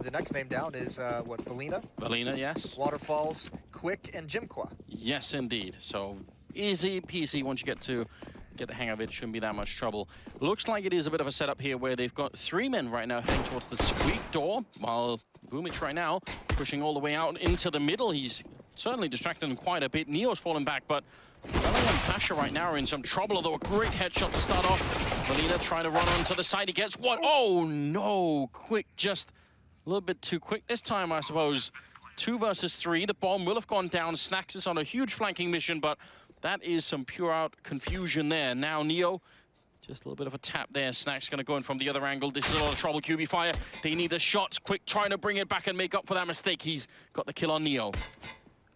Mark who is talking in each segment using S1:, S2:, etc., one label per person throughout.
S1: the next name down is, what, balbina?
S2: Balbina, yes.
S1: waterfaLLZ, Kvik, and jmqa.
S2: Yes, indeed. So easy peasy once you get the hang of it. Shouldn't be that much trouble. Looks like it is a bit of a setup here where they've got 3 men right now heading towards the squeak door, while Boomich right now pushing all the way out into the middle. He's certainly distracted them quite a bit. Neo's falling back, but Belly and Pasha right now are in some trouble, although a great headshot to start off. Melina trying to run onto the side. He gets one. Oh, no. Kvik just a little bit too quick this time, I suppose. 2 versus 3. The bomb will have gone down. Snax is on a huge flanking mission, but that is some pure out confusion there. Now Neo, just a little bit of a tap there. Snax going to go in from the other angle. This is a lot of trouble. QB Fire, they need the shots. Kvik trying to bring it back and make up for that mistake. He's got the kill on Neo.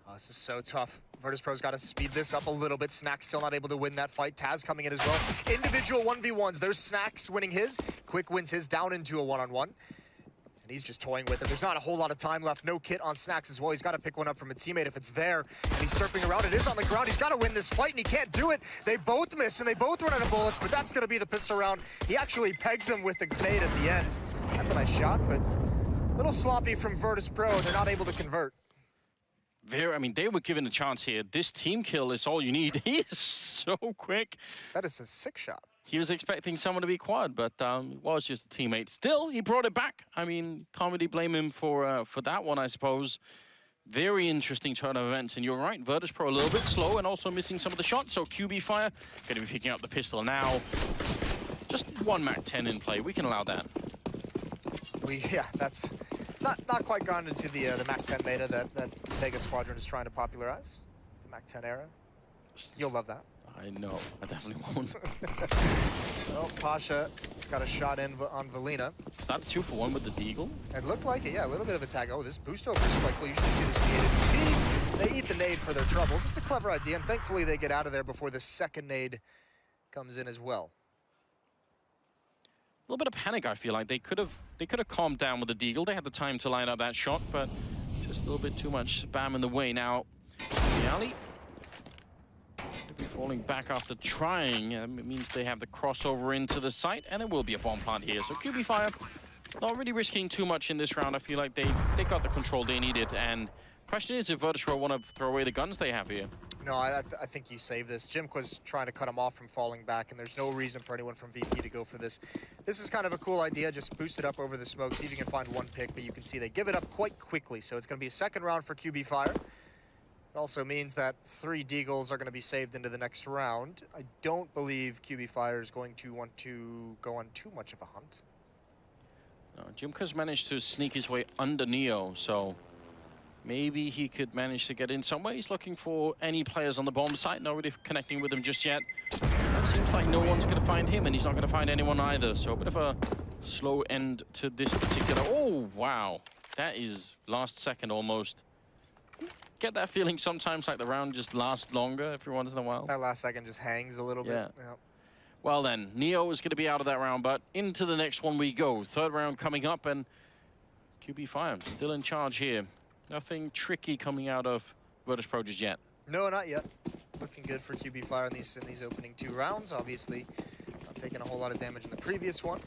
S1: Oh, this is so tough. Virtus.Pro's got to speed this up a little bit. Snax still not able to win that fight. Taz coming in as well. Individual 1v1s. There's Snax winning his. Kvik wins his down into a one-on-one. And he's just toying with it. There's not a whole lot of time left. No kit on Snax as well. He's got to pick one up from a teammate if it's there. And he's circling around. It is on the ground. He's got to win this fight, and he can't do it. They both miss, and they both run out of bullets, but that's going to be the pistol round. He actually pegs him with the grenade at the end. That's a nice shot, but a little sloppy from Virtus.Pro. They're not able to convert.
S2: I mean, they were given a chance here. This team kill is all you need. He is so quick.
S1: That is a sick shot.
S2: He was expecting someone to be quad, but it was just a teammate. Still, he brought it back. I mean, can't really blame him for that one, I suppose. Very interesting turn of events, and you're right, Virtus.Pro a little bit slow and also missing some of the shots, so QB Fire going to be picking up the pistol now. Just 1 MAC-10 in play. We can allow that.
S1: Yeah, that's not quite gone into the MAC-10 meta that Vega Squadron is trying to popularize. The MAC-10 era. You'll love that.
S2: I know. I definitely won't.
S1: Well, Pasha, it's got a shot in on Valina.
S2: Is that a 2-for-1 with the Deagle?
S1: It looked like it, yeah, a little bit of a tag. Oh, this boost over is quite cool. You usually see this created. They eat the nade for their troubles. It's a clever idea, and thankfully they get out of there before the second nade comes in as well.
S2: A little bit of panic, I feel like. They could have calmed down with the Deagle. They had the time to line up that shot, but just a little bit too much spam in the way. Now, byali to be falling back after trying. It means they have the crossover into the site, and there will be a bomb plant here. So QB Fire not really risking too much in this round. I feel like they got the control they needed. And question is if Virtus.Pro want to throw away the guns they have here.
S1: No, I think you save this. jmqa's trying to cut him off from falling back, and there's no reason for anyone from VP to go for this. This is kind of a cool idea. Just boost it up over the smoke, see if you can find 1 pick, but you can see they give it up quite quickly. So it's going to be a second round for QB Fire. It also means that 3 Deagles are going to be saved into the next round. I don't believe QB Fire is going to want to go on too much of a hunt.
S2: No, jmqa's managed to sneak his way under Neo, so maybe he could manage to get in somewhere. He's looking for any players on the bomb site, not really connecting with them just yet. It seems like no one's going to find him, and he's not going to find anyone either. So a bit of a slow end to this particular... Oh, wow. That is last second almost. Get that feeling sometimes like the round just lasts longer every once in a while.
S1: That last second just hangs a little bit. Yeah.
S2: Well then, Neo is going to be out of that round, but into the next one we go. 3rd round coming up, and QB Fire still in charge here. Nothing tricky coming out of Virtus.Pro just yet.
S1: No, not yet. Looking good for QB Fire in these opening 2 rounds. Obviously, not taking a whole lot of damage in the previous one.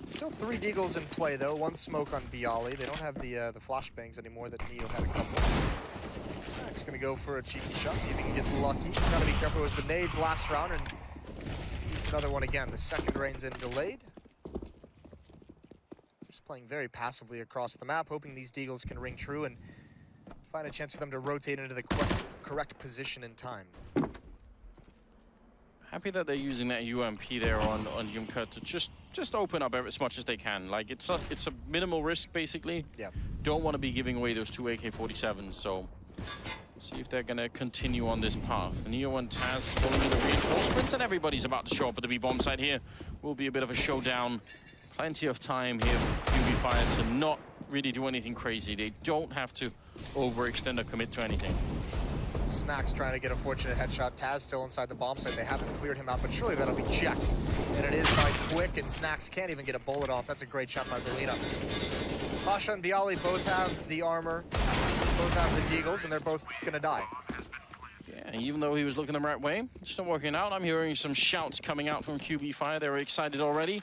S1: Still 3 Deagles in play, though. 1 smoke on byali. They don't have the flashbangs anymore that Neo had a couple. Snax going to go for a cheeky shot, see if he can get lucky. He's got to be careful. It was the nades last round, and it's another one again. The second rain's in delayed. Just playing very passively across the map, hoping these Deagles can ring true and find a chance for them to rotate into the correct position in time.
S2: Happy that they're using that UMP there on jmqa to just open up as much as they can. Like it's a minimal risk basically.
S1: Yeah.
S2: Don't want to be giving away those 2 AK-47s, so see if they're gonna continue on this path. Neo and Taz pulling in the reinforcements, and everybody's about to show up at the B-bomb site here. Will be a bit of a showdown. Plenty of time here for QB Fire to not really do anything crazy. They don't have to overextend or commit to anything.
S1: Snax trying to get a fortunate headshot. Taz still inside the bomb site. They haven't cleared him out, but surely that'll be checked. And it is by Kvik, and Snax can't even get a bullet off. That's a great shot by Balbina. Pasha and byali both have the armor, both have the Deagles, and they're both gonna die.
S2: Yeah, even though he was looking the right way, it's not working out. I'm hearing some shouts coming out from QB Fire. They're excited already.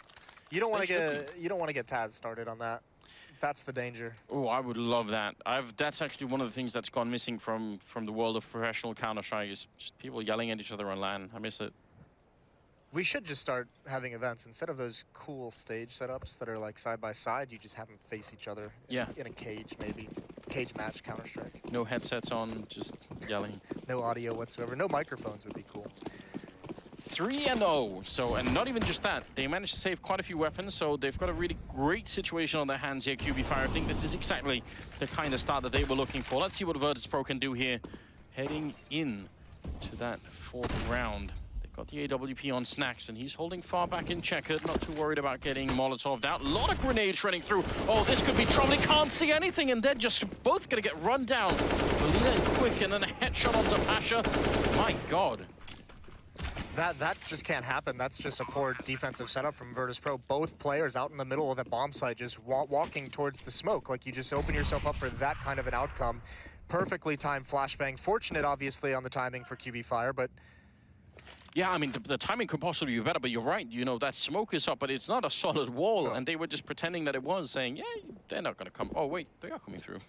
S1: You don't want to get Taz started on that. That's the danger.
S2: Oh, I would love that. That's actually one of the things that's gone missing from the world of professional Counter-Strike is just people yelling at each other on LAN. I miss it.
S1: We should just start having events instead of those cool stage setups that are like side by side. You just have them face each other.
S2: Yeah.
S1: In a cage, maybe. Cage match Counter-Strike.
S2: No headsets on, just yelling.
S1: No audio whatsoever. No microphones would be cool.
S2: 3-0. So, and not even just that, they managed to save quite a few weapons, so they've got a really great situation on their hands here, QB Fire. I think this is exactly the kind of start that they were looking for. Let's see what Virtus.Pro can do here, heading in to that fourth round. They've got the AWP on Snax, and he's holding far back in checkered, not too worried about getting Molotov'd out. A lot of grenades running through. Oh, this could be trouble. He can't see anything, and they're just both going to get run down. byali and Kvik, and then a headshot onto pasha. My God.
S1: That just can't happen. That's just a poor defensive setup from Virtus.Pro. Both players out in the middle of the bomb site just walking towards the smoke. Like, you just open yourself up for that kind of an outcome. Perfectly timed flashbang. Fortunate, obviously, on the timing for QB Fire, but...
S2: Yeah, I mean, the timing could possibly be better, but you're right. You know, that smoke is up, but it's not a solid wall,
S1: No.
S2: and they were just pretending that it was, saying, yeah, they're not going to come. Oh, wait, they are coming through.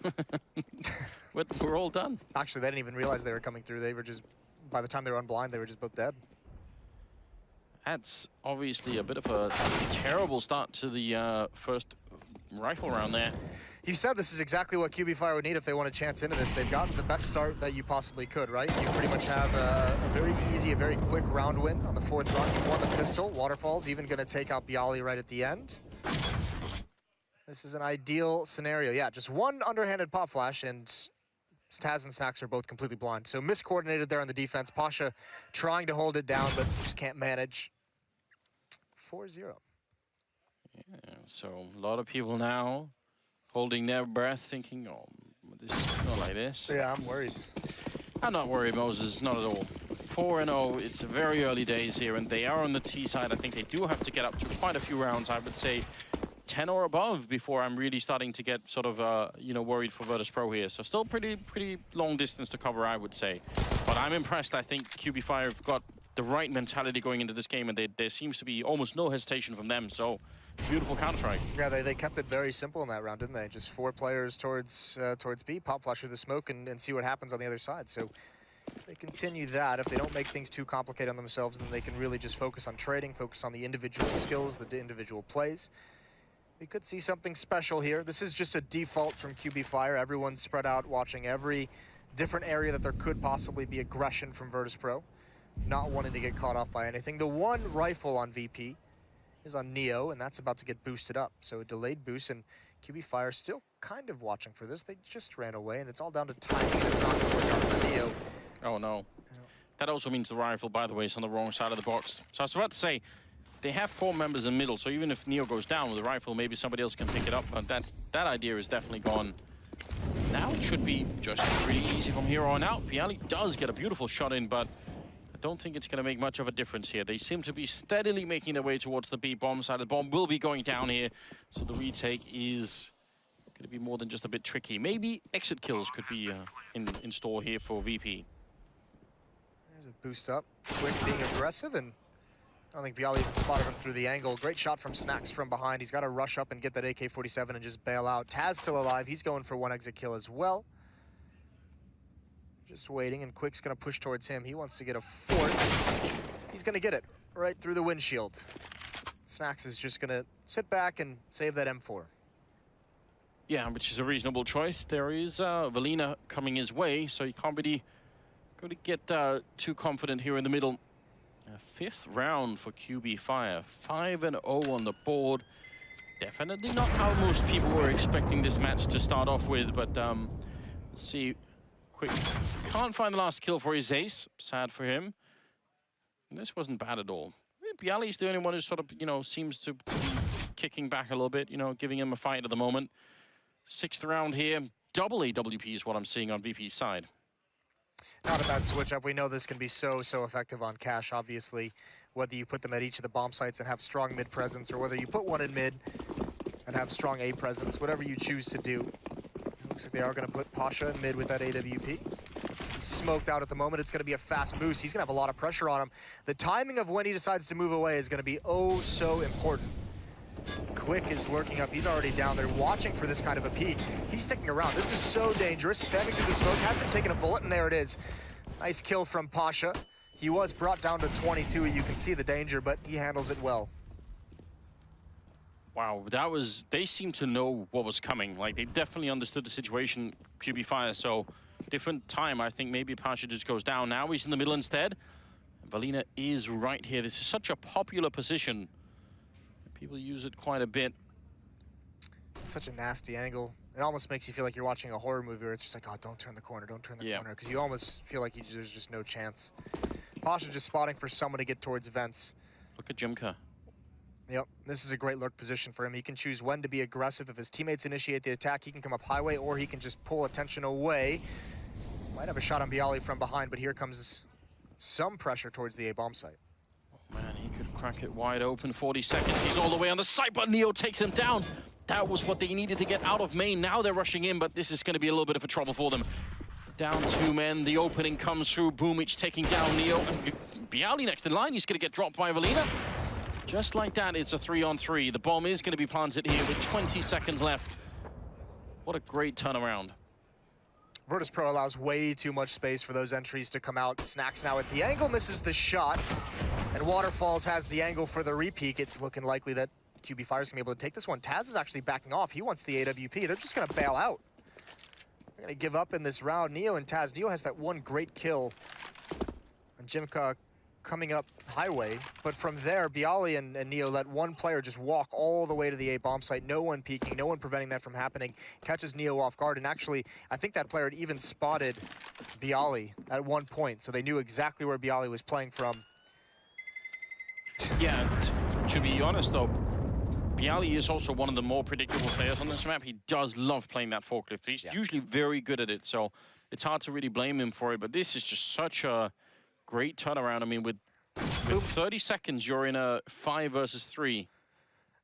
S2: We're all done.
S1: Actually, they didn't even realize they were coming through. They were just... By the time they were unblind, they were just both dead.
S2: That's obviously a bit of a terrible start to the first rifle round there.
S1: You said this is exactly what QB Fire would need if they want a chance into this. They've gotten the best start that you possibly could, right? You pretty much have a very easy, a very quick round win on the fourth run. You've won the pistol. waterfaLLZ even going to take out byali right at the end. This is an ideal scenario. Yeah, just one underhanded pop flash, and Taz and Snax are both completely blind. So miscoordinated there on the defense. pasha trying to hold it down, but just can't manage. 4-0.
S2: Yeah, so a lot of people now holding their breath, thinking, oh, this is not like this.
S1: Yeah, I'm worried.
S2: I'm not worried, Moses, not at all. 4-0, it's very early days here, and they are on the T side. I think they do have to get up to quite a few rounds, I would say 10 or above, before I'm really starting to get sort of, you know, worried for Virtus.Pro here. So still pretty long distance to cover, I would say. But I'm impressed. I think QB Fire have got the right mentality going into this game, and there seems to be almost no hesitation from them. So beautiful Counter-Strike.
S1: Yeah, they kept it very simple in that round, didn't they? Just 4 players towards B, pop flash through the smoke, and see what happens on the other side. So if they continue that, if they don't make things too complicated on themselves, then they can really just focus on trading, focus on the individual skills, the individual plays. We could see something special here. This is just a default from QB Fire. Everyone's spread out, watching every different area that there could possibly be aggression from Virtus.Pro, not wanting to get caught off by anything. The one rifle on VP is on Neo, and that's about to get boosted up. So a delayed boost, and QB Fire still kind of watching for this. They just ran away, and it's all down to timing. It's not going to work out for Neo.
S2: Oh, no. That also means the rifle, by the way, is on the wrong side of the box. So I was about to say, they have 4 members in the middle, so even if Neo goes down with the rifle, maybe somebody else can pick it up, but that idea is definitely gone. Now it should be just pretty easy from here on out. byali does get a beautiful shot in, but I don't think it's going to make much of a difference here. They seem to be steadily making their way towards the B bomb side. The bomb will be going down here, so the retake is going to be more than just a bit tricky. Maybe exit kills could be in store here for VP.
S1: There's a boost up. Kvik being aggressive, and I don't think byali even spotted him through the angle. Great shot from Snax from behind. He's got to rush up and get that AK-47 and just bail out. Taz still alive. He's going for 1 exit kill as well. Just waiting, and Kvik's going to push towards him. He wants to get a fort. He's going to get it right through the windshield. Snax is just going to sit back and save that M4.
S2: Yeah, which is a reasonable choice. There is byali coming his way, so you can't really go to get too confident here in the middle. 5th round for QB Fire. 5-0 on the board. Definitely not how most people were expecting this match to start off with, but let's see. Kvik can't find the last kill for his ace. Sad for him. And this wasn't bad at all. byali's the only one who sort of, you know, seems to be kicking back a little bit, you know, giving him a fight at the moment. 6th round here. Double AWP is what I'm seeing on VP's side.
S1: Not a bad switch up. We know this can be so effective on cash, obviously. Whether you put them at each of the bomb sites and have strong mid presence, or whether you put one in mid and have strong A presence, whatever you choose to do. It looks like they are going to put pasha in mid with that AWP. He's smoked out at the moment. It's going to be a fast boost. He's going to have a lot of pressure on him. The timing of when he decides to move away is going to be oh so important. Kvik is lurking up. He's already down there watching for this kind of a peek. He's sticking around. This is so dangerous. Spamming through the smoke. Hasn't taken a bullet, and there it is. Nice kill from Pasha. He was brought down to 22. You can see the danger, but he handles it well.
S2: Wow, that was... They seemed to know what was coming. Like, they definitely understood the situation, QB Fire. So, different time. I think maybe Pasha just goes down. Now he's in the middle instead. balbina is right here. This is such a popular position. People use it quite a bit.
S1: It's such a nasty angle. It almost makes you feel like you're watching a horror movie where it's just like, oh, don't turn the corner, don't turn the corner. Because you almost feel like there's just no chance. Pasha just spotting for someone to get towards vents.
S2: Look at jmqa.
S1: Yep, this is a great lurk position for him. He can choose when to be aggressive. If his teammates initiate the attack, he can come up highway, or he can just pull attention away. Might have a shot on byali from behind, but here comes some pressure towards the A-bomb site.
S2: Oh man, he could crack it wide open. 40 seconds, he's all the way on the site, but Neo takes him down. That was what they needed to get out of main. Now they're rushing in, but this is going to be a little bit of a trouble for them. Down 2 men, the opening comes through. byali taking down Neo. And byali next in line, he's going to get dropped by balbina. Just like that, it's a 3-on-3. The bomb is going to be planted here with 20 seconds left. What a great turnaround.
S1: Virtus.Pro allows way too much space for those entries to come out. Snax now at the angle, misses the shot. And waterfaLLZ has the angle for the repeak. It's looking likely that QB Fire's gonna be able to take this one. Taz is actually backing off. He wants the AWP. They're just gonna bail out. They're gonna give up in this round. Neo and Taz. Neo has that one great kill on jmqa coming up highway, but from there, byali and Neo let one player just walk all the way to the A-bomb site. No one peeking, no one preventing that from happening. Catches Neo off guard, and actually, I think that player had even spotted byali at one point, so they knew exactly where byali was playing from.
S2: Yeah, to be honest though, byali is also one of the more predictable players on this map. He does love playing that forklift. He's usually very good at it, so it's hard to really blame him for it, but this is just such a great turnaround. I mean, with 30 seconds, you're in a 5 versus 3.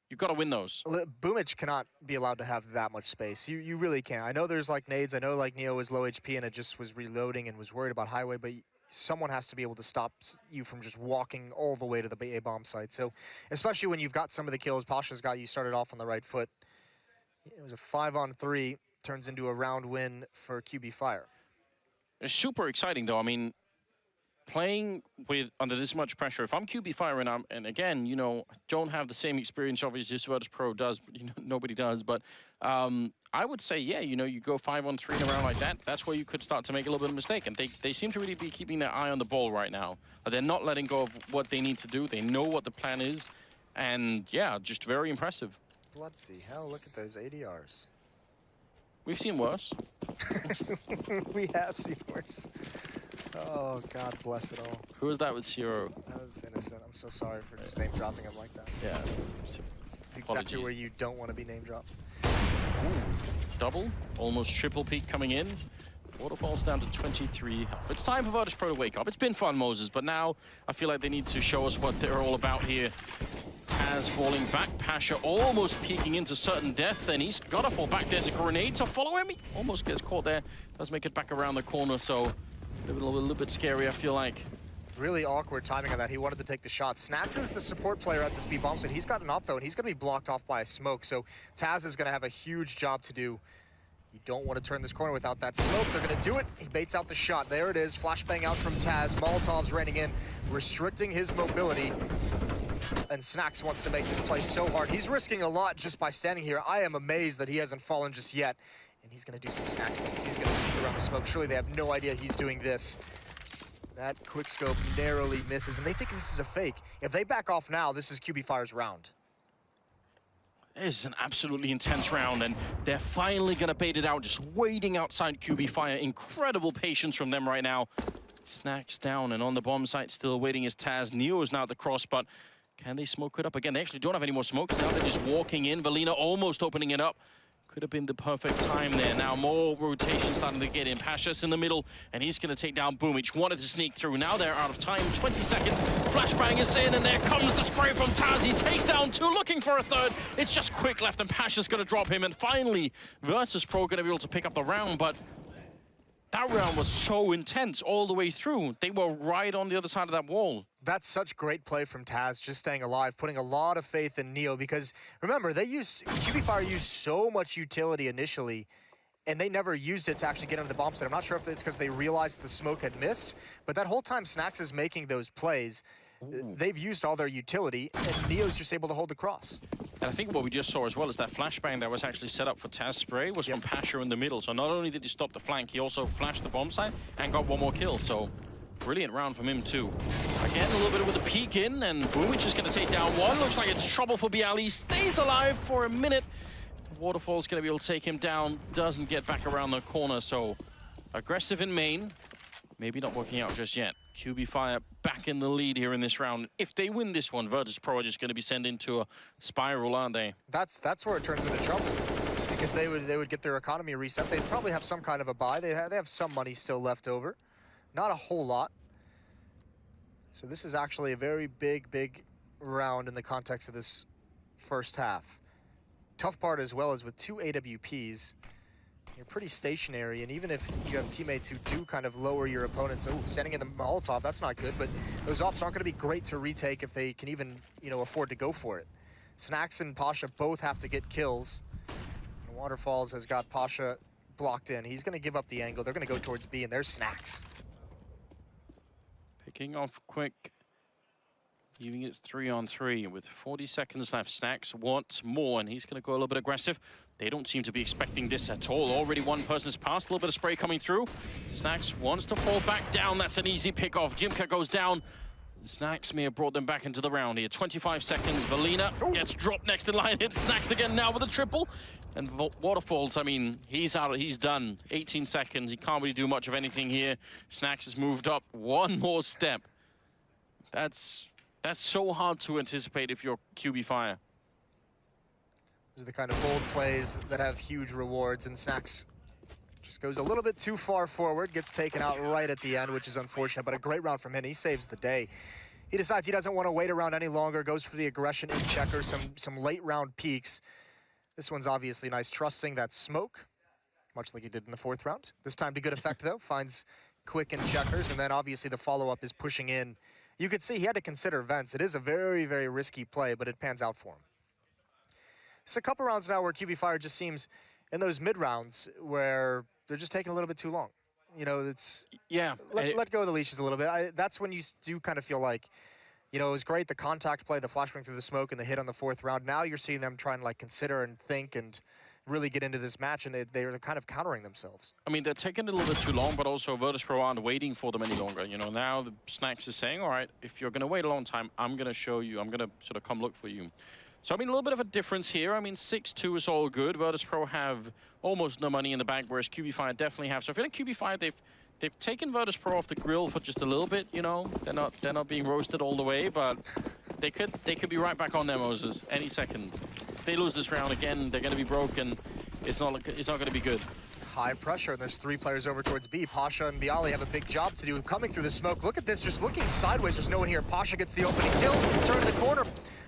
S2: You've got to win those.
S1: byali cannot be allowed to have that much space. You really can't. I know there's like nades. I know like Neo was low HP and it just was reloading and was worried about highway, but someone has to be able to stop you from just walking all the way to the A-bomb site. So, especially when you've got some of the kills, Pasha's got you started off on the right foot. It was a 5-on-3, turns into a round win for QB Fire.
S2: It's super exciting though. I mean, playing with under this much pressure, if I'm QB Fire and again, you know, don't have the same experience obviously as Virtus.Pro does, but you know, nobody does, but I would say, yeah, you know, you go 5-on-3 in a round like that, that's where you could start to make a little bit of a mistake, and they seem to really be keeping their eye on the ball right now. They're not letting go of what they need to do. They know what the plan is, and yeah, just very impressive.
S1: Bloody hell, look at those ADRs.
S2: We've seen worse.
S1: We have seen worse. Oh, God bless it all.
S2: Who was that with Zero?
S1: That was innocent. I'm so sorry for just name dropping him like that.
S2: Yeah.
S1: It's exactly where you don't want to be name dropped.
S2: Ooh, double, almost triple peak coming in. waterfaLLZ down to 23 health. It's time for Virtus.Pro to wake up. It's been fun, Moses, but now I feel like they need to show us what they're all about here. Taz falling back, pasha almost peeking into certain death, then he's got to fall back. There's a grenade to follow him. He almost gets caught there. Does make it back around the corner, so a little bit scary, I feel like.
S1: Really awkward timing on that. He wanted to take the shot. Snax is the support player at this B-bomb site. He's got an op though, and he's going to be blocked off by a smoke, so Taz is going to have a huge job to do. You don't want to turn this corner without that smoke. They're going to do it. He baits out the shot. There it is. Flashbang out from Taz. Molotov's raining in, restricting his mobility. And Snax wants to make this play so hard. He's risking a lot just by standing here. I am amazed that he hasn't fallen just yet. And he's going to do some Snax things. He's going to sneak around the smoke. Surely they have no idea he's doing this. That quick scope narrowly misses, and they think this is a fake. If they back off now, this is QB Fire's round.
S2: This is an absolutely intense round, and they're finally going to bait it out, just waiting outside QB Fire. Incredible patience from them right now. Snax down, and on the bomb site, still waiting is Taz. Neo is now at the cross, but can they smoke it up again? They actually don't have any more smoke. Now they're just walking in. balbina almost opening it up. Could have been the perfect time there. Now more rotation starting to get in. pasha's in the middle, and he's going to take down byali. Wanted to sneak through. Now they're out of time. 20 seconds. Flashbang is in, and there comes the spray from Taz. He takes down 2, looking for a 3rd. It's just Kvik left, and pasha's going to drop him. And finally, Virtus.Pro going to be able to pick up the round, but That round was so intense all the way through. They were right on the other side of that wall.
S1: That's such great play from Taz, just staying alive, putting a lot of faith in Neo, because remember, QB Fire used so much utility initially, and they never used it to actually get into the bomb site. I'm not sure if it's because they realized the smoke had missed, but that whole time Snax is making those plays, they've used all their utility, and Neo's just able to hold the cross.
S2: And I think what we just saw as well is that flashbang that was actually set up for Taz Spray was from pasha in the middle. So not only did he stop the flank, he also flashed the bomb site and got one more kill. So brilliant round from him too. Again, a little bit with a peek in, and byali just going to take down one. Looks like it's trouble for byali. Stays alive for a minute. waterfaLLZ going to be able to take him down. Doesn't get back around the corner, so aggressive in main. Maybe not working out just yet. QB Fire back in the lead here in this round. If they win this one, Virtus.Pro are just going to be sent into a spiral, aren't they?
S1: That's where it turns into trouble, because they would get their economy reset. They'd probably have some kind of a buy. They have some money still left over, not a whole lot. So this is actually a very big round in the context of this first half. Tough part as well is with 2 AWPs, you're pretty stationary, and even if you have teammates who do kind of lower your opponents, sending in the Molotov, that's not good, but those ops aren't going to be great to retake if they can even, afford to go for it. Snax and pasha both have to get kills. And waterfaLLZ has got pasha blocked in. He's going to give up the angle. They're going to go towards B, and there's Snax.
S2: Picking off Kvik, leaving it 3-on-3 with 40 seconds left. Snax wants more, and he's going to go a little bit aggressive. They don't seem to be expecting this at all. Already one person's passed, a little bit of spray coming through. Snax wants to fall back down. That's an easy pick off. jmqa goes down. Snax may have brought them back into the round here. 25 seconds. balbina gets dropped next in line. Hits Snax again now with a triple. And waterfaLLZ, I mean, he's out. He's done. 18 seconds. He can't really do much of anything here. Snax has moved up one more step. That's so hard to anticipate if you're QB Fire.
S1: These are the kind of bold plays that have huge rewards, and Snax just goes a little bit too far forward, gets taken out right at the end, which is unfortunate, but a great round from him. He saves the day. He decides he doesn't want to wait around any longer, goes for the aggression in checker, some late round peaks. This one's obviously nice, trusting that smoke, much like he did in the 4th round. This time to good effect, though, finds Kvik and checkers, and then obviously the follow-up is pushing in. You could see he had to consider vents. It is a very risky play, but it pans out for him. It's a couple rounds now where QB Fire just seems, in those mid-rounds, where they're just taking a little bit too long. It's...
S2: Yeah.
S1: Let go of the leashes a little bit. That's when you do kind of feel like, it was great, the contact play, the flashbang through the smoke, and the hit on the 4th round. Now you're seeing them try and, consider and think and really get into this match, and they're kind of countering themselves.
S2: I mean, they're taking a little bit too long, but also Virtus.Pro aren't waiting for them any longer. Now the Snax is saying, all right, if you're going to wait a long time, I'm going to show you. I'm going to sort of come look for you. So, I mean, a little bit of a difference here. I mean, 6-2 is all good. Virtus.Pro have almost no money in the bank, whereas QB Fire definitely have. So I feel like QB Fire, they've taken Virtus.Pro off the grill for just a little bit, They're not being roasted all the way, but they could be right back on their Moses any second. If they lose this round again, they're going to be broken. It's not going to be good.
S1: High pressure, and there's 3 players over towards B. pasha and byali have a big job to do coming through the smoke. Look at this, just looking sideways. There's no one here. pasha gets the opening kill, turn to the corner.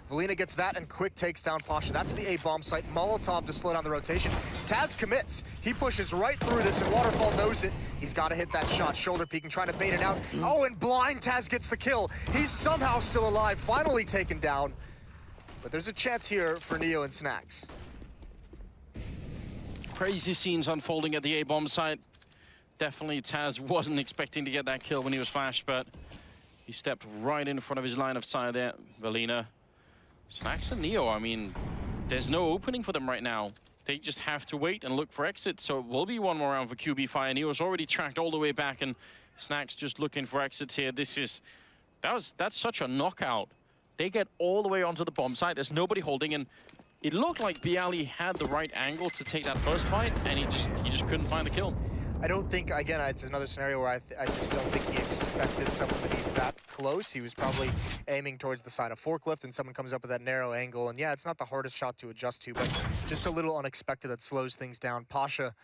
S1: balbina gets that, and Kvik takes down pasha. That's the A-bomb site. Molotov to slow down the rotation. Taz commits. He pushes right through this, and waterfaLLZ knows it. He's got to hit that shot. Shoulder peeking, trying to bait it out. Oh, and blind Taz gets the kill. He's somehow still alive, finally taken down. But there's a chance here for Neo and Snax.
S2: Crazy scenes unfolding at the A-bomb site. Definitely Taz wasn't expecting to get that kill when he was flashed, but he stepped right in front of his line of sight there. balbina. Snax and Neo, I mean, there's no opening for them right now. They just have to wait and look for exits, so it will be one more round for QB Fire. Neo's already tracked all the way back, and Snax just looking for exits here. That's such a knockout. They get all the way onto the bomb site. There's nobody holding, and it looked like byali had the right angle to take that first fight, and he just couldn't find the kill.
S1: I don't think, again, it's another scenario where I just don't think he expected someone to be that close. He was probably aiming towards the side of forklift, and someone comes up with that narrow angle. And yeah, it's not the hardest shot to adjust to, but just a little unexpected that slows things down. pasha,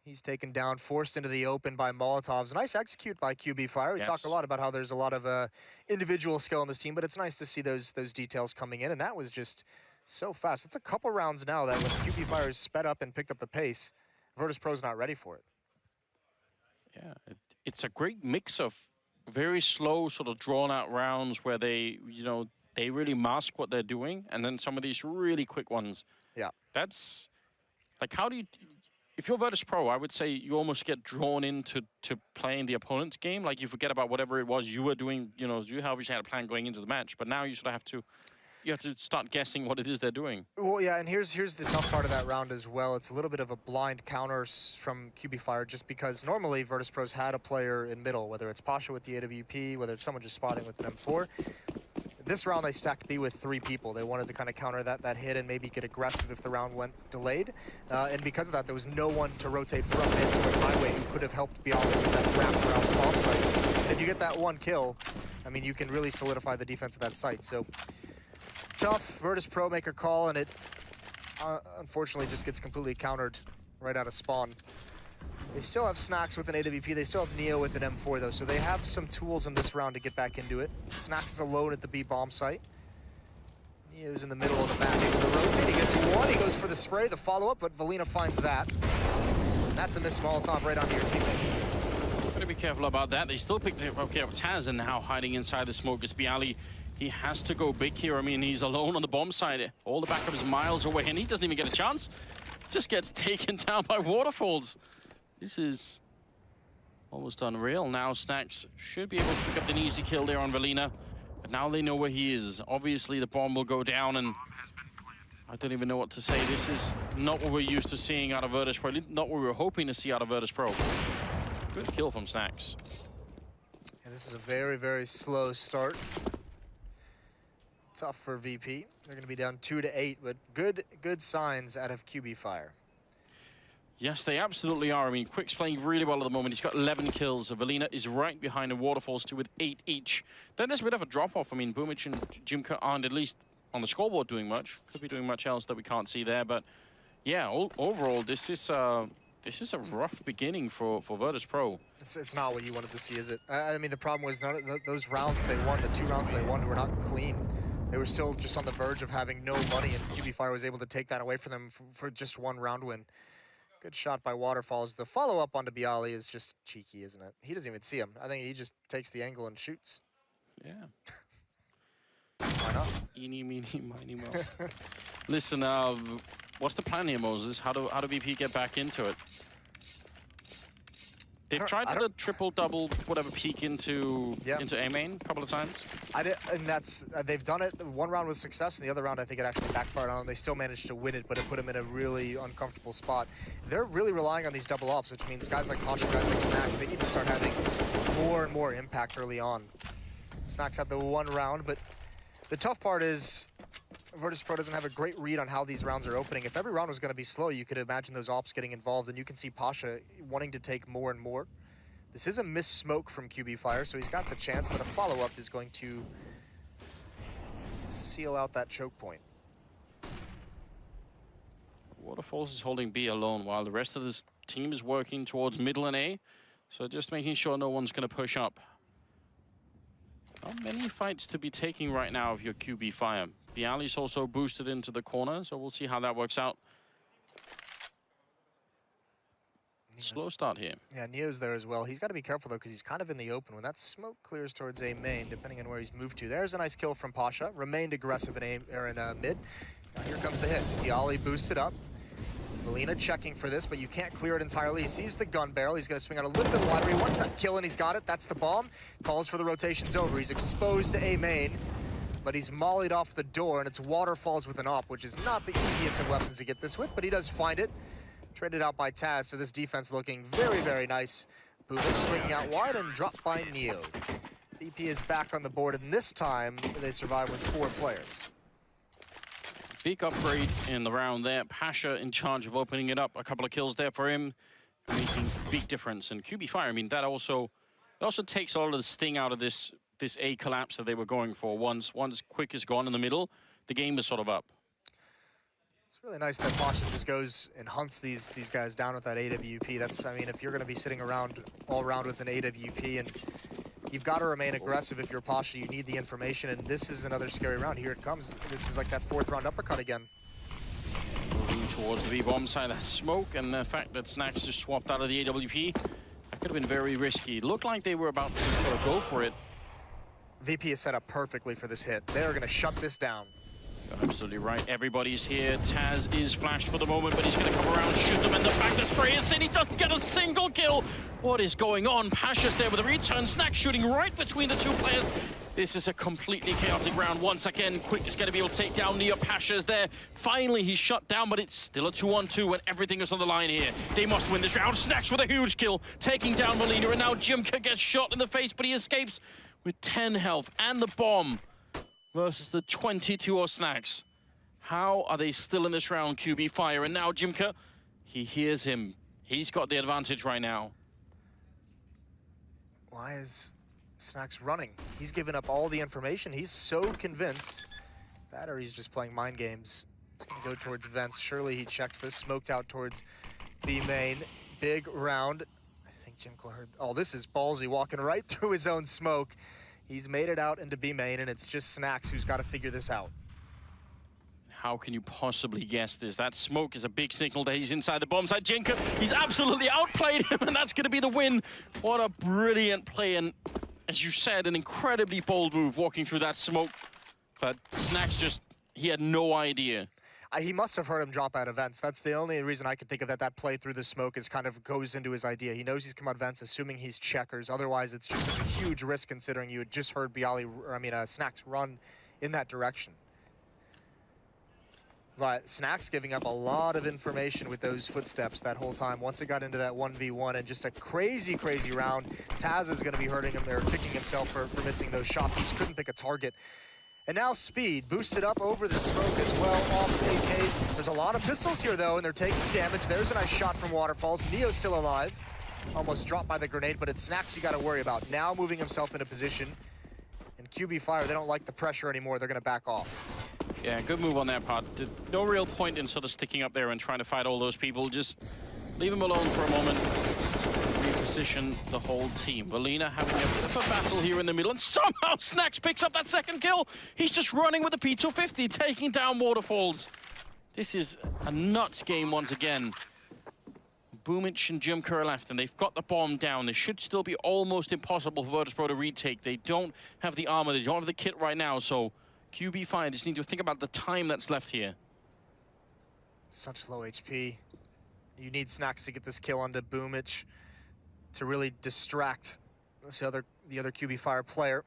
S1: he's taken down, forced into the open by Molotovs. Nice execute by QB Fire. We talk a lot about how there's a lot of individual skill on this team, but it's nice to see those details coming in, and that was just so fast. It's a couple rounds now that when QB Fire has sped up and picked up the pace, Virtus.Pro's not ready for it.
S2: Yeah, it's a great mix of very slow, sort of drawn-out rounds where they, you know, they really mask what they're doing, and then some of these really quick ones.
S1: Yeah.
S2: That's like, how do you? If you're Virtus.Pro, I would say you almost get drawn into playing the opponent's game. Like, you forget about whatever it was you were doing. You know, you obviously had a plan going into the match, but now you sort of have to. You have to start guessing what it is they're doing.
S1: Well, yeah, and here's the tough part of that round as well. It's a little bit of a blind counter from Fire, just because normally Virtus.Pro's had a player in middle, whether it's pasha with the AWP, whether it's someone just spotting with an M4. This round they stacked B with 3 people. They wanted to kind of counter that hit and maybe get aggressive if the round went delayed. And because of that, there was no one to rotate from mid towards highway who could have helped byali with that wrap around the bomb site. And if you get that 1 kill, I mean, you can really solidify the defense of that site. So tough. Virtus.Pro make a call, and it unfortunately just gets completely countered right out of spawn. They still have Snax with an AWP. They still have Neo with an M4, though, so they have some tools in this round to get back into it. Snax is alone at the B bomb site. Neo's in the middle of the map, able to rotate. He gets 1. He goes for the spray, the follow-up, but byali finds that. And that's a missed Molotov right onto your teammate.
S2: Gotta be careful about that. They still picked up Taz, and now hiding inside the smoke is byali. He has to go big here. I mean, he's alone on the bomb side. All the backup is miles away, and he doesn't even get a chance. Just gets taken down by waterfaLLZ. This is almost unreal. Now Snax should be able to pick up an easy kill there on byali, but now they know where he is. Obviously, the bomb will go down, and I don't even know what to say. This is not what we're used to seeing out of Virtus.Pro, not what we were hoping to see out of Virtus.Pro. Good kill from Snax.
S1: And this is a very, very slow start. Tough for VP. They're going to be down 2-8, but good signs out of Fire.
S2: Yes, they absolutely are. I mean, Kvik's playing really well at the moment. He's got 11 kills. byali is right behind, and waterfaLLZ with 8 each. Then there's a bit of a drop-off. I mean, byali and jmqa aren't, at least on the scoreboard, doing much. Could be doing much else that we can't see there. But yeah, overall, this is a rough beginning for Virtus.Pro.
S1: It's not what you wanted to see, is it? I mean, the problem was none of those rounds they won, the 2 rounds they won, were not clean. They were still just on the verge of having no money, and Fire was able to take that away from them for just 1 round win. Good shot by waterfaLLZ. The follow-up onto byali is just cheeky, isn't it? He doesn't even see him. I think he just takes the angle and shoots.
S2: Yeah.
S1: Why not?
S2: Eeny, meeny, miny, mo. Listen, what's the plan here, Moses? How do VP get back into it? They've tried to triple-double, whatever, peek into A main a couple of times.
S1: And that's they've done it 1 round with success, and the other round I think it actually backfired on them. They still managed to win it, but it put them in a really uncomfortable spot. They're really relying on these double ops, which means guys like pasha, guys like Snax, they need to start having more and more impact early on. Snax had the 1 round, but the tough part is Virtus.Pro doesn't have a great read on how these rounds are opening. If every round was going to be slow, you could imagine those ops getting involved, and you can see pasha wanting to take more and more. This is a missed smoke from Fire, so he's got the chance, but a follow-up is going to seal out that choke point.
S2: waterfaLLZ is holding B alone while the rest of this team is working towards middle and A. So just making sure no one's going to push up. Not many fights to be taking right now if you're Fire. byali's also boosted into the corner, so we'll see how that works out. Slow start here.
S1: Yeah, Neo's there as well. He's got to be careful, though, because he's kind of in the open. When that smoke clears towards A main, depending on where he's moved to. There's a nice kill from pasha. Remained aggressive in mid. Now here comes the hit. byali boosted up. byali checking for this, but you can't clear it entirely. He sees the gun barrel. He's going to swing out a little bit wider. He wants that kill, and he's got it. That's the bomb. Calls for the rotations over. He's exposed to A main, but he's mollied off the door, and it's waterfaLLZ with an op, which is not the easiest of weapons to get this with, but he does find it. Traded out by Taz, so this defense looking very, very nice. byali swinging out wide and dropped by Neo. VP is back on the board, and this time they survive with 4 players.
S2: Big upgrade in the round there. pasha in charge of opening it up. A couple of kills there for him, making a big difference. And Fire, I mean, that also takes a lot of the sting out of this A collapse that they were going for. Once Kvik is gone in the middle, the game is sort of up.
S1: It's really nice that pasha just goes and hunts these guys down with that AWP. That's, I mean, if you're going to be sitting around all around with an AWP, and you've got to remain aggressive if you're pasha, you need the information, and this is another scary round. Here it comes. This is like that 4th round uppercut again.
S2: Moving towards the B-bomb side, that smoke, and the fact that Snax just swapped out of the AWP. That could have been very risky. Looked like they were about to go for it.
S1: VP is set up perfectly for this hit. They're going to shut this down.
S2: You're absolutely right. Everybody's here. Taz is flashed for the moment, but he's going to come around, shoot them in the back. The spray is in. He doesn't get a single kill. What is going on? pasha's there with a return. Snax shooting right between the two players. This is a completely chaotic round. Once again, Kvik is going to be able to take down Neo. pasha's there. Finally, he's shut down, but it's still a 2-on-2 when everything is on the line here. They must win this round. Snax with a huge kill, taking down Melina, and now jmqa gets shot in the face, but he escapes with 10 health and the bomb versus the 22 of Snax. How are they still in this round, QB Fire? And now jmqa, he hears him. He's got the advantage right now.
S1: Why is Snax running? He's given up all the information. He's so convinced. That or he's just playing mind games. He's gonna go towards vents. Surely he checks this. Smoked out towards B main. Big round. I think jmqa heard. Oh, this is ballsy, walking right through his own smoke. He's made it out into B main, and it's just Snax who's got to figure this out.
S2: How can you possibly guess this? That smoke is a big signal that he's inside the bomb site. jmqa, he's absolutely outplayed him, and that's going to be the win. What a brilliant play, and as you said, an incredibly bold move walking through that smoke. But Snax just, he had no idea.
S1: He must have heard him drop out of vents. That's the only reason I could think of that play through the smoke is kind of goes into his idea. He knows he's come out vents, assuming he's checkers. Otherwise, it's just such a huge risk considering you had just heard Snax run in that direction. But Snax giving up a lot of information with those footsteps that whole time. Once it got into that 1v1 and just a crazy, crazy round, Taz is going to be hurting him there, kicking himself for missing those shots. He just couldn't pick a target. And now speed, boosted up over the smoke as well, off AKs. There's a lot of pistols here though, and they're taking damage. There's a nice shot from waterfaLLZ. Neo's still alive. Almost dropped by the grenade, but it's Snax you gotta worry about. Now moving himself into position. And QB Fire, they don't like the pressure anymore. They're gonna back off.
S2: Yeah, good move on their part. No real point in sort of sticking up there and trying to fight all those people. Just leave them alone for a moment. Reposition the whole team. Melina having a bit of a battle here in the middle, and somehow Snax picks up that second kill. He's just running with the P250, taking down waterfaLLZ. This is a nuts game once again. byali and jmqa are left, and they've got the bomb down. This should still be almost impossible for Virtus.Pro to retake. They don't have the armor, they don't have the kit right now, so QB Fire just need to think about the time that's left here.
S1: Such low HP. You need Snax to get this kill onto byali to really distract the other QB Fire player.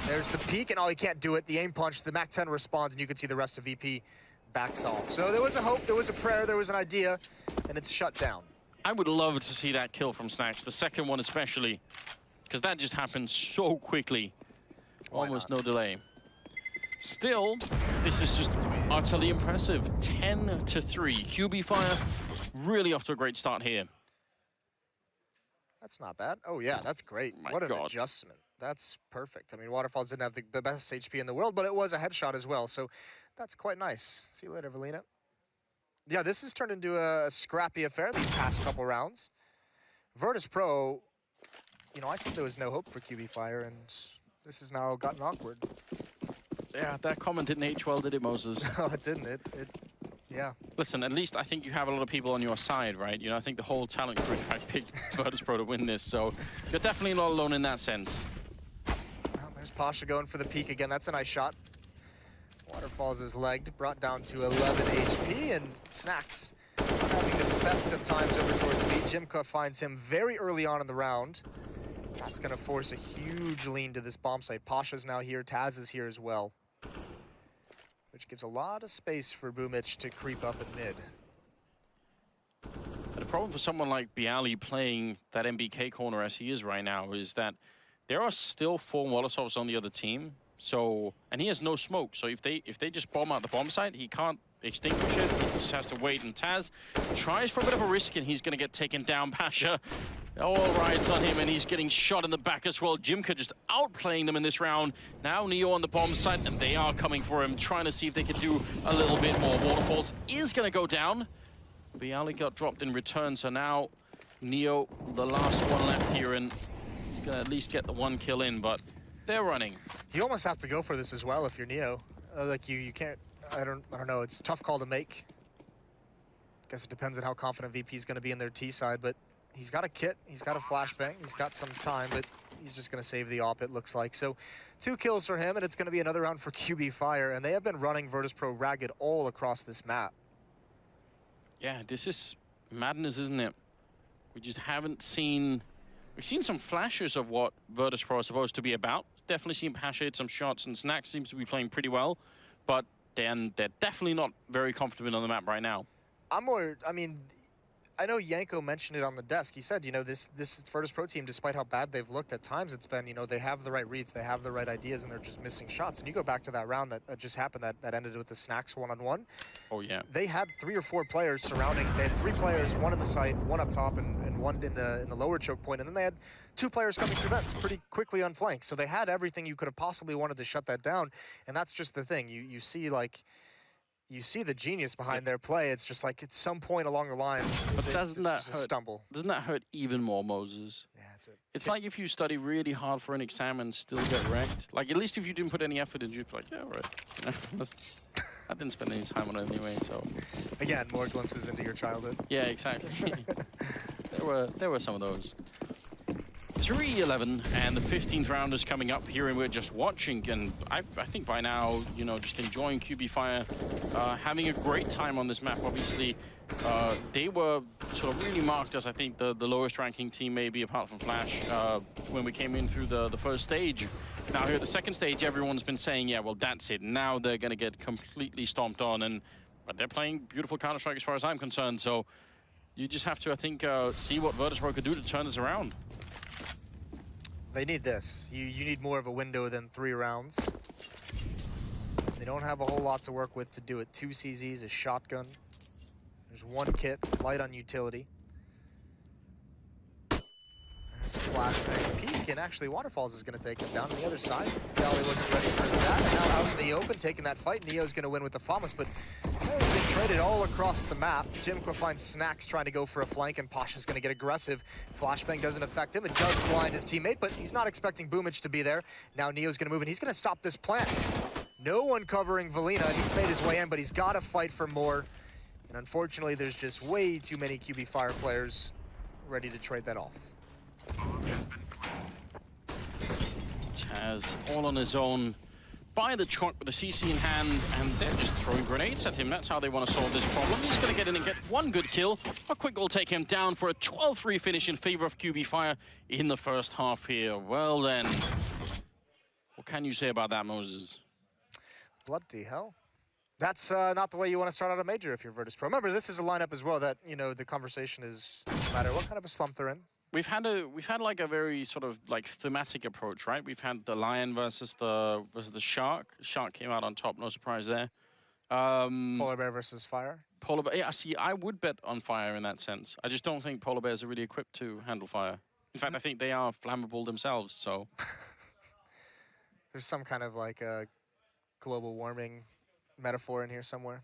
S1: There's the peek, and he can't do it. The aim punch, the Mac 10 responds, and you can see the rest of VP backs off. So there was a hope, there was a prayer, there was an idea, and it's shut down.
S2: I would love to see that kill from Snax, the second one especially, because that just happened so quickly. Almost no delay. Still, this is just utterly impressive. 10-3. QB Fire really off to a great start here.
S1: That's not bad. Oh yeah, that's great. What an adjustment. That's perfect. I mean, waterfaLLZ didn't have the best HP in the world, but it was a headshot as well, so that's quite nice. See you later, Melina. Yeah, this has turned into a scrappy affair these past couple rounds. Virtus.Pro, you know, I said there was no hope for QB Fire, and this has now gotten awkward.
S2: Yeah, that comment didn't age well, did it, Moses?
S1: No, it didn't. Yeah.
S2: Listen, at least I think you have a lot of people on your side, right? You know, I think the whole talent group had picked Virtus.Pro to win this, so you're definitely not alone in that sense.
S1: Well, there's pasha going for the peek again. That's a nice shot. waterfaLLZ is legged, brought down to 11 HP, and Snax not having the best of times over towards B. jmqa finds him very early on in the round. That's going to force a huge lean to this bomb site. pasha's now here, Taz is here as well, which gives a lot of space for byali to creep up in mid.
S2: The problem for someone like byali playing that MBK corner as he is right now is that there are still 4 Molotovs on the other team. So, and he has no smoke. So if they just bomb out the bomb site, he can't extinguish it. He just has to wait. And Taz tries for a bit of a risk, and he's going to get taken down. pasha all rides on him, and he's getting shot in the back as well. jmqa just outplaying them in this round. Now Neo on the bomb site, and they are coming for him, trying to see if they can do a little bit more. waterfaLLZ is going to go down. byali got dropped in return, so now Neo, the last one left here, and he's going to at least get the 1 kill in, but they're running.
S1: You almost have to go for this as well if you're Neo. Like you can't. I don't know. It's a tough call to make. Guess it depends on how confident VP is going to be in their T side, but He's got a kit, he's got a flashbang, he's got some time, but he's just gonna save the op, it looks like. So 2 kills for him, and it's gonna be another round for QB Fire, and they have been running Virtus.Pro ragged all across this map.
S2: Yeah, this is madness, isn't it? We just haven't seen... We've seen some flashes of what Virtus.Pro is supposed to be about. Definitely seen pasha hit some shots, and Snax seems to be playing pretty well, but then they're definitely not very comfortable on the map right now.
S1: I know Yanko mentioned it on the desk. He said, you know, this Virtus.Pro team, despite how bad they've looked at times, it's been, you know, they have the right reads, they have the right ideas, and they're just missing shots. And you go back to that round that just happened, that ended with the Snax one-on-one.
S2: Oh, yeah.
S1: They had 3 or 4 players surrounding. They had 3 players, 1 in the site, 1 up top, and 1 in the lower choke point. And then they had 2 players coming through vents pretty quickly on flank. So they had everything you could have possibly wanted to shut that down. And that's just the thing. You see, like... You see the genius behind their play. It's just like at some point along the line,
S2: but doesn't that
S1: hurt? Stumble.
S2: Doesn't that hurt even more, Moses?
S1: Yeah, that's it.
S2: It's like if you study really hard for an exam and still get ranked. Like at least if you didn't put any effort in, you'd be like, yeah, right. You know, I didn't spend any time on it anyway, so.
S1: Again, more glimpses into your childhood.
S2: Yeah, exactly. there were some of those. 3-11, and the 15th round is coming up here, and we're just watching, and I think by now, you know, just enjoying QB Fire, having a great time on this map. Obviously, they were sort of really marked as, I think, the lowest ranking team, maybe, apart from Flash, when we came in through the first stage. Now here at the second stage, everyone's been saying, yeah, well, that's it. Now they're going to get completely stomped on, but they're playing beautiful Counter-Strike as far as I'm concerned, so you just have to, I think, see what Virtus.Pro could do to turn this around.
S1: They need this. You need more of a window than 3 rounds. They don't have a whole lot to work with to do it. 2 CZs, a shotgun. There's 1 kit, light on utility. There's a flashbang peek, and actually waterfaLLZ is going to take him down on the other side. byali wasn't ready for that. Now out in the open, taking that fight. Neo's going to win with the FAMAS, but they've been traded all across the map. jmqa finds Snax trying to go for a flank, and pasha's going to get aggressive. Flashbang doesn't affect him. It does blind his teammate, but he's not expecting boomage to be there. Now Neo's going to move, and he's going to stop this plant. No one covering vaLina, and he's made his way in, but he's got to fight for more. And unfortunately, there's just way too many QB Fire players ready to trade that off.
S2: Taz all on his own by the truck with the CC in hand, and they're just throwing grenades at him. That's how they want to solve this problem. He's going to get in and get 1 good kill. A quick will take him down for a 12-3 finish in favor of QB Fire in the first half here. Well then, what can you say about that, Moses?
S1: Bloody hell. That's not the way you want to start out a major if you're Virtus.Pro. Remember, this is a lineup as well that, you know, the conversation is no matter what kind of a slump they're in.
S2: We've had like a very sort of like thematic approach, right? We've had the lion versus the shark. Shark came out on top, no surprise there.
S1: Polar bear versus fire.
S2: Polar bear. Yeah, see, I would bet on fire in that sense. I just don't think polar bears are really equipped to handle fire. In fact, I think they are flammable themselves. So
S1: there's some kind of like a global warming metaphor in here somewhere.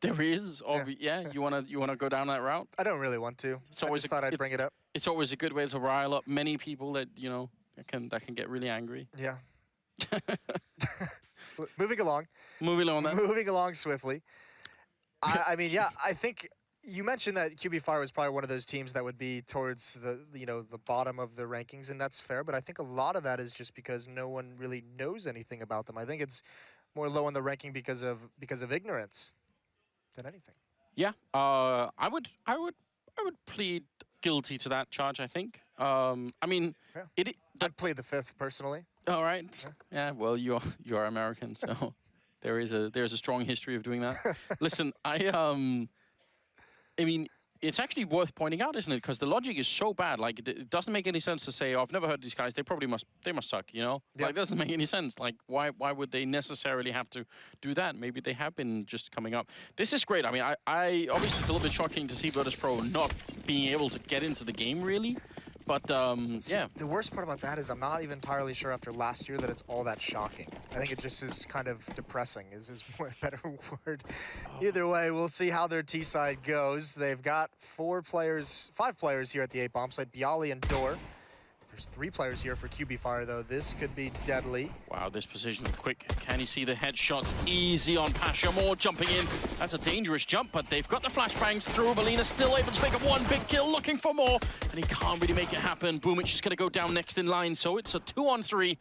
S2: There is. Yeah. You wanna go down that route?
S1: I don't really want to. I just thought I'd bring it up.
S2: It's always a good way to rile up many people that, you know, that can get really angry.
S1: Yeah. Moving along.
S2: Moving along then.
S1: Moving along swiftly. I mean, yeah, I think you mentioned that QB Fire was probably one of those teams that would be towards the bottom of the rankings, and that's fair, but I think a lot of that is just because no one really knows anything about them. I think it's more low in the ranking because of ignorance than anything. Yeah,
S2: I would plead guilty to that charge, I think. I mean,
S1: yeah. I'd plead the 5th personally.
S2: All right. Yeah. Well, you're American, so there's a strong history of doing that. Listen, I mean, it's actually worth pointing out, isn't it? Because the logic is so bad. Like, it doesn't make any sense to say, oh, I've never heard of these guys. They must suck, you know? Yeah. Like, it doesn't make any sense. Like, why would they necessarily have to do that? Maybe they have been just coming up. This is great. I mean, I obviously it's a little bit shocking to see Virtus.Pro not being able to get into the game, really. But, yeah.
S1: The worst part about that is I'm not even entirely sure after last year that it's all that shocking. I think it just is kind of depressing, is more a better word. Either way, we'll see how their T-side goes. They've got 5 players here at the 8-bomb site, byali and Door. They're There's 3 players here for QB Fire, though. This could be deadly.
S2: Wow, this position quick. Can you see the headshots? Easy on Pasha. More jumping in. That's a dangerous jump, but they've got the flashbangs through. Belina still able to pick up 1 big kill, looking for more, and he can't really make it happen. byali is going to go down next in line, so it's a 2-on-3.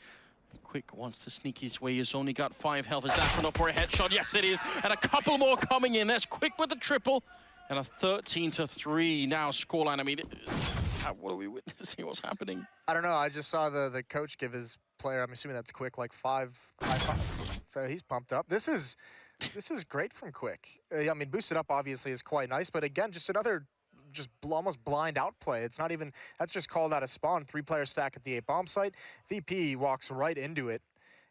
S2: Kvik wants to sneak his way. He's only got 5 health. Is that enough for a headshot? Yes, it is. And a couple more coming in. There's Kvik with the triple. And a 13-3 now scoreline. I mean, what are we witnessing? What's happening?
S1: I don't know. I just saw the coach give his player, I'm assuming that's Kvik, like 5 high fives. So he's pumped up. This is great from Kvik. I mean, boosted up obviously is quite nice, but again, just another almost blind outplay. It's not even, that's just called out a spawn. 3-player stack at the A bomb site. VP walks right into it.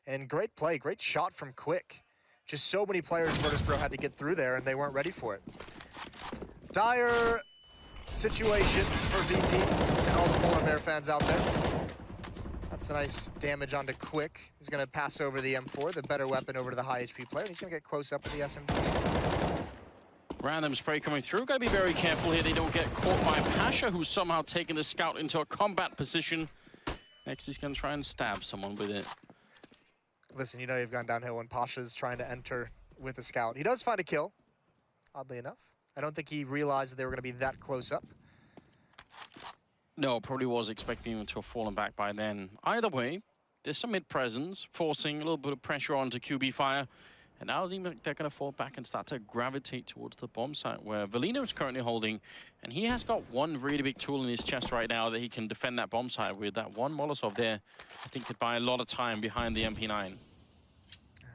S1: And great play, great shot from Kvik. Just so many players Virtus.Pro had to get through there, and they weren't ready for it. Dire situation for VP and all the Polar Bear fans out there. That's a nice damage onto Kvik. He's going to pass over the M4, the better weapon, over to the high HP player. And he's going to get close up with the SMG.
S2: Random spray coming through. Got to be very careful here. They don't get caught by Pasha, who's somehow taken the scout into a combat position. Next, he's going to try and stab someone with it.
S1: Listen, you know you've gone downhill when Pasha's trying to enter with a scout. He does find a kill, oddly enough. I don't think he realized that they were going to be that close up.
S2: No, probably was expecting him to have fallen back by then. Either way, there's some mid-presence, forcing a little bit of pressure onto QB Fire. And now they're going to fall back and start to gravitate towards the bomb site where Belina is currently holding. And he has got one really big tool in his chest right now that he can defend that bomb site with. That one Molotov there, I think, could buy a lot of time behind the MP9.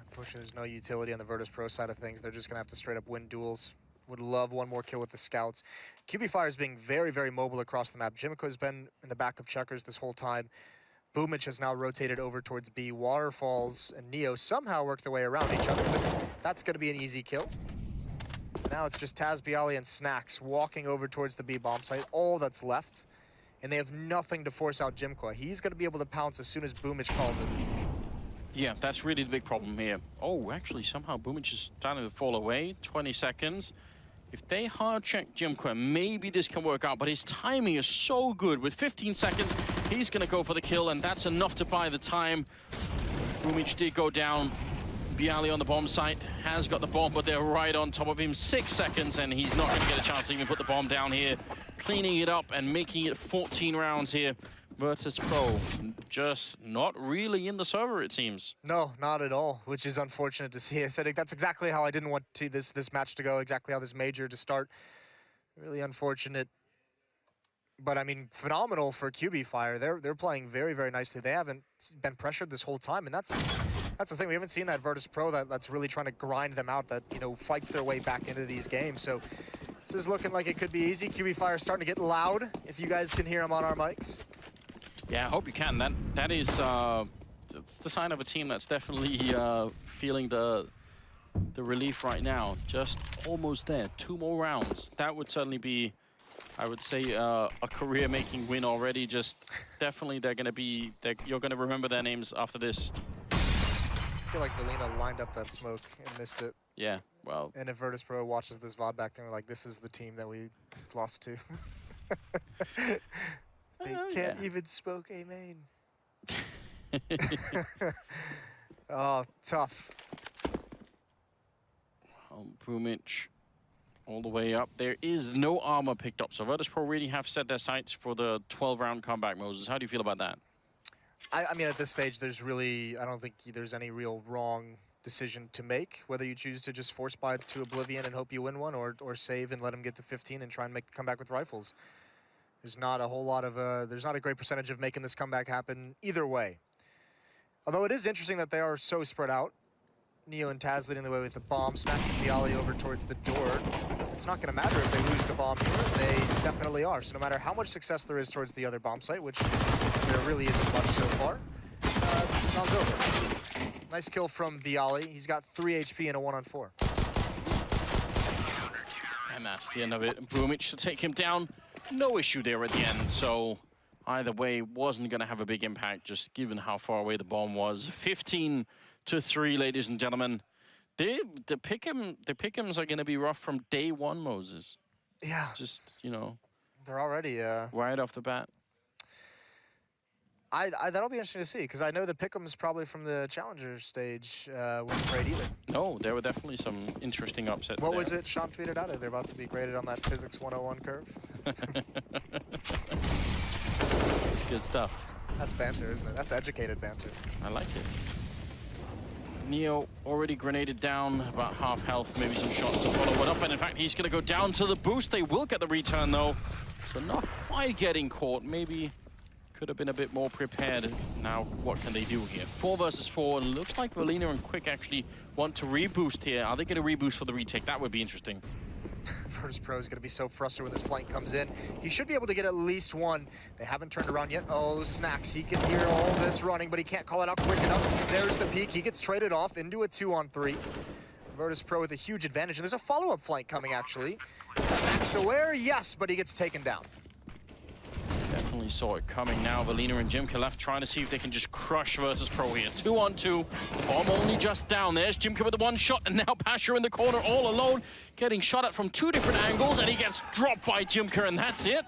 S1: Unfortunately, there's no utility on the Virtus.Pro side of things. They're just going to have to straight up win duels. Would love one more kill with the scouts. QB Fire is being very, very mobile across the map. jmqa has been in the back of checkers this whole time. byali has now rotated over towards B. waterfaLLZ and Neo somehow work their way around each other, but that's going to be an easy kill. Now it's just Taz, byali, and Snax walking over towards the B bomb site, all that's left. And they have nothing to force out jmqa. He's going to be able to pounce as soon as byali calls it.
S2: Yeah, that's really the big problem here. Oh, actually, somehow byali is starting to fall away. 20 seconds. If they hard check jmqa, maybe this can work out, but his timing is so good. With 15 seconds, he's going to go for the kill, and that's enough to buy the time. byali did go down. byali on the bomb site has got the bomb, but they're right on top of him. 6 seconds, and he's not going to get a chance to even put the bomb down here. Cleaning it up and making it 14 rounds here. Virtus.Pro just not really in the server, it seems.
S1: No, not at all, which is unfortunate to see. I said that's exactly how I didn't want to this match to go, exactly how this major to start. Really unfortunate. But I mean, phenomenal for QB Fire. They're playing very, very nicely. They haven't been pressured this whole time, and that's the thing. We haven't seen that Virtus.Pro that's really trying to grind them out, that, you know, fights their way back into these games. So this is looking like it could be easy. QB Fire starting to get loud, if you guys can hear them on our mics.
S2: Yeah, I hope you can. That is it's the sign of a team that's definitely feeling the relief right now. Just almost there. 2 more rounds. That would certainly be, I would say, a career-making win already. Just definitely they're going to be, you're going to remember their names after this.
S1: I feel like Belina lined up that smoke and missed it.
S2: Yeah, well.
S1: And if Virtus.Pro watches this VOD back, they're like, this is the team that we lost to. They can't even smoke a main. Oh, tough.
S2: byali all the way up. There is no armor picked up, so Virtus.Pro really have set their sights for the 12-round comeback, Moses. How do you feel about that?
S1: I mean, at this stage, I don't think there's any real wrong decision to make, whether you choose to just force buy to Oblivion and hope you win one, or save and let them get to 15 and try and make the comeback with rifles. There's not a whole lot of, there's not a great percentage of making this comeback happen either way. Although it is interesting that they are so spread out. Neo and Taz leading the way with the bomb, Snax and byali over towards the door. It's not gonna matter if they lose the bomb here, they definitely are. So no matter how much success there is towards the other bomb site, which there really isn't much so far, round's over. Nice kill from byali. He's got 3 HP and a 1-on-4.
S2: And that's the end of it. byali to take him down. No issue there at the end, so either way wasn't going to have a big impact, just given how far away the bomb was. 15-3, ladies and gentlemen. The pick'ems are going to be rough from day one, Moses.
S1: Yeah.
S2: Just, you know.
S1: They're already...
S2: right off the bat.
S1: That'll be interesting to see, because I know the pick'em's probably from the challenger stage wouldn't grade either.
S2: No, there were definitely some interesting upsets
S1: What
S2: there.
S1: was it Sean tweeted out? They're about to be graded on that Physics 101 curve?
S2: It's good stuff.
S1: That's banter, isn't it? That's educated banter.
S2: I like it. Neo already grenaded down, about half health, maybe some shots to follow it up, and in fact he's going to go down to the boost. They will get the return though, so not quite getting caught. Maybe could have been a bit more prepared. Now what can they do here? 4 versus 4, and looks like balbina and Kvik actually want to reboost here. Are they going to reboost for the retake? That would be interesting.
S1: Virtus.Pro is going to be so frustrated when this flank comes in. He should be able to get at least one. They haven't turned around yet. Oh, Snax, he can hear all this running, but he can't call it out quick enough. There's the peak. He gets traded off into a 2-on-3. Virtus.Pro with a huge advantage, and there's a follow-up flank coming, actually. Snax aware, yes, but he gets taken down.
S2: Definitely saw it coming now. balbina and jmqa left trying to see if they can just crush Virtus.Pro here. 2-on-2. The bomb only just down. There's jmqa with the one shot, and now pasha in the corner all alone, getting shot at from 2 different angles, and he gets dropped by jmqa, and that's it.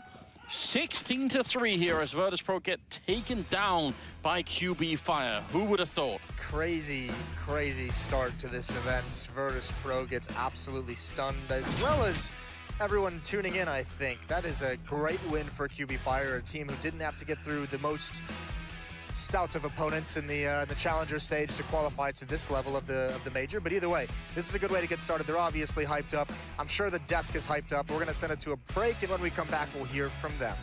S2: 16-3 here as Virtus.Pro get taken down by QB Fire. Who would have thought?
S1: Crazy, crazy start to this event. Virtus.Pro gets absolutely stunned, as well as everyone tuning in, I think. That is a great win for QB Fire, a team who didn't have to get through the most stout of opponents in the challenger stage to qualify to this level of the major. But either way, this is a good way to get started. They're obviously hyped up. I'm sure the desk is hyped up. We're going to send it to a break, and when we come back, we'll hear from them.